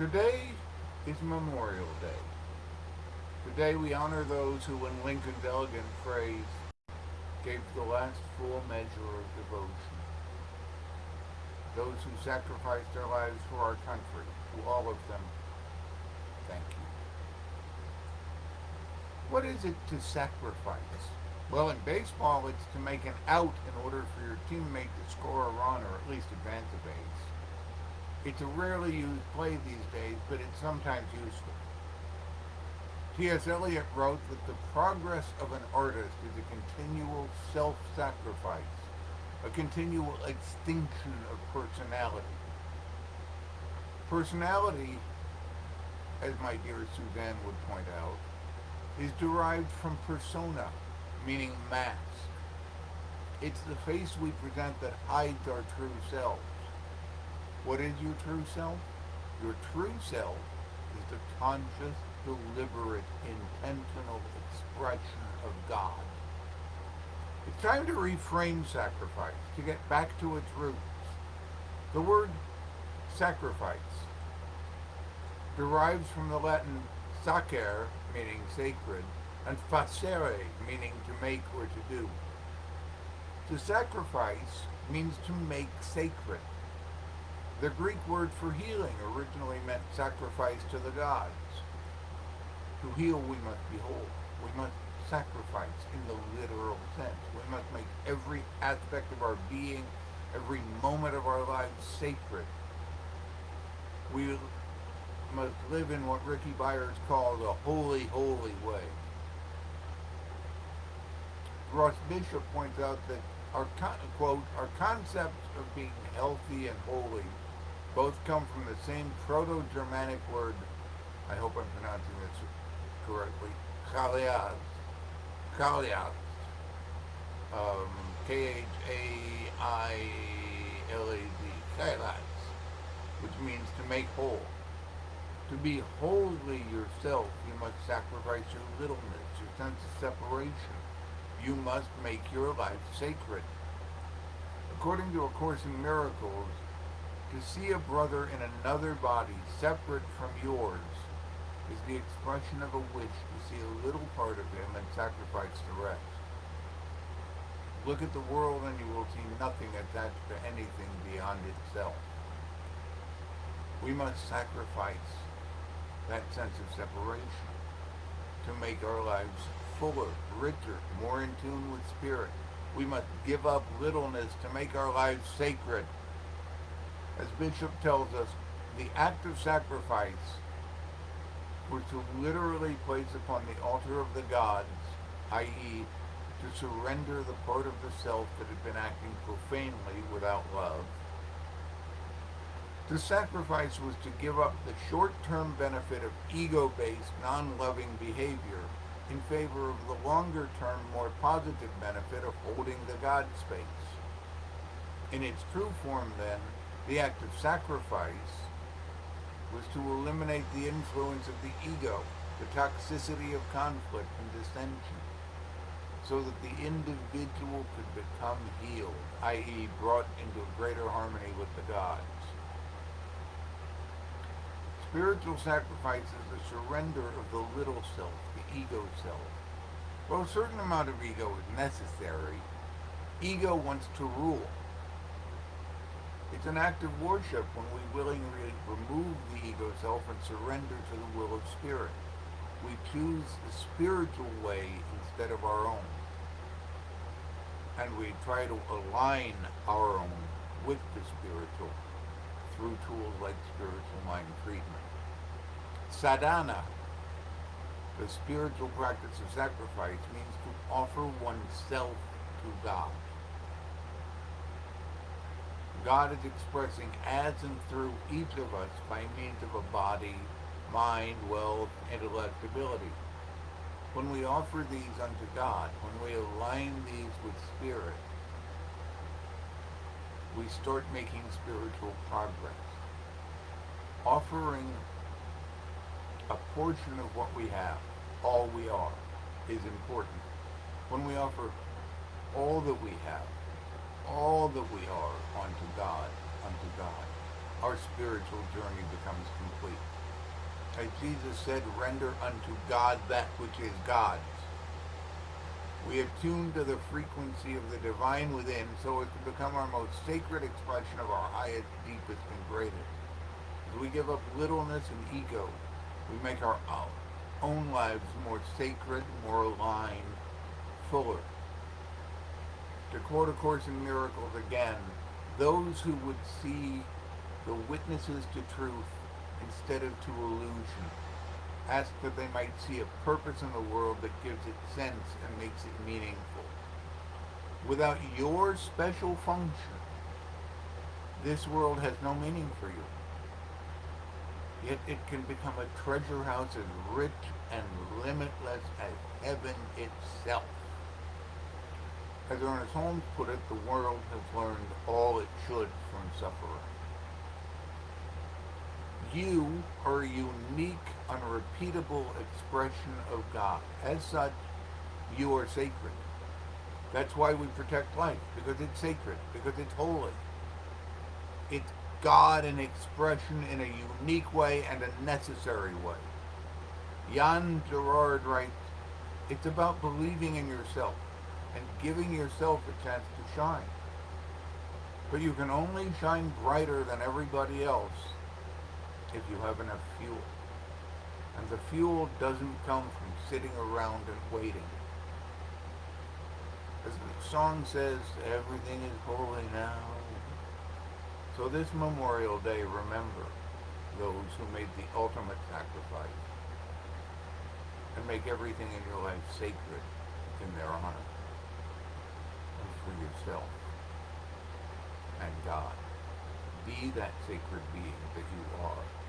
Today is Memorial Day. Today we honor those who, in Lincoln's elegant phrase, gave the last full measure of devotion. Those who sacrificed their lives for our country. To all of them, thank you. What is it to sacrifice? Well, in baseball, it's to make an out in order for your teammate to score a run or at least advance a base. It's a rarely used play these days, but it's sometimes useful. T.S. Eliot wrote that the progress of an artist is a continual self-sacrifice, a continual extinction of personality. Personality, as my dear Suzanne would point out, is derived from persona, meaning mask. It's the face we present that hides our true selves. What is your true self? Your true self is the conscious, deliberate, intentional expression of God. It's time to reframe sacrifice, to get back to its roots. The word sacrifice derives from the Latin sacer, meaning sacred, and facere, meaning to make or to do. To sacrifice means to make sacred. The Greek word for healing originally meant sacrifice to the gods. To heal, we must be whole. We must sacrifice in the literal sense. We must make every aspect of our being, every moment of our lives sacred. We must live in what Ricky Byers called a holy, holy way. Ross Bishop points out that quote, our concepts of being healthy and holy both come from the same Proto-Germanic word, I hope I'm pronouncing this correctly, chalias, Khailaz, chalias, which means to make whole. To be wholly yourself, you must sacrifice your littleness, your sense of separation. You must make your life sacred. According to A Course in Miracles, to see a brother in another body separate from yours is the expression of a wish to see a little part of him and sacrifice the rest. Look at the world and you will see nothing attached to anything beyond itself. We must sacrifice that sense of separation to make our lives fuller, richer, more in tune with spirit. We must give up littleness to make our lives sacred. As Bishop tells us, the act of sacrifice was to literally place upon the altar of the gods, i.e., to surrender the part of the self that had been acting profanely without love. To sacrifice was to give up the short-term benefit of ego-based, non-loving behavior in favor of the longer-term, more positive benefit of holding the God space. In its true form, then, the act of sacrifice was to eliminate the influence of the ego, the toxicity of conflict and dissension, so that the individual could become healed, i.e., brought into greater harmony with the gods. Spiritual sacrifice is the surrender of the little self, the ego self. While a certain amount of ego is necessary, ego wants to rule. It's an act of worship when we willingly remove the ego self and surrender to the will of spirit. We choose the spiritual way instead of our own. And we try to align our own with the spiritual through tools like spiritual mind treatment. Sadhana, the spiritual practice of sacrifice, means to offer oneself to God. God is expressing as and through each of us by means of a body, mind, wealth, intellect, ability. When we offer these unto God, when we align these with spirit, we start making spiritual progress. Offering a portion of what we have, all we are, is important. When we offer all that we have, all that we are unto God, our spiritual journey becomes complete. As Jesus said, render unto God that which is God's. We attune to the frequency of the divine within so as to become our most sacred expression of our highest, deepest, and greatest. As we give up littleness and ego, we make our own lives more sacred, more aligned, fuller. To quote A Course in Miracles again, those who would see the witnesses to truth instead of to illusion ask that they might see a purpose in the world that gives it sense and makes it meaningful. Without your special function, this world has no meaning for you. Yet it can become a treasure house as rich and limitless as heaven itself. As Ernest Holmes put it, the world has learned all it should from suffering. You are a unique, unrepeatable expression of God. As such, you are sacred. That's why we protect life, because it's sacred, because it's holy. It's God in expression in a unique way and a necessary way. Jan Gerard writes, it's about believing in yourself and giving yourself a chance to shine. But you can only shine brighter than everybody else if you have enough fuel. And the fuel doesn't come from sitting around and waiting. As the song says, everything is holy now. So this Memorial Day, remember those who made the ultimate sacrifice and make everything in your life sacred in their honor and for yourself and God. Be that sacred being that you are.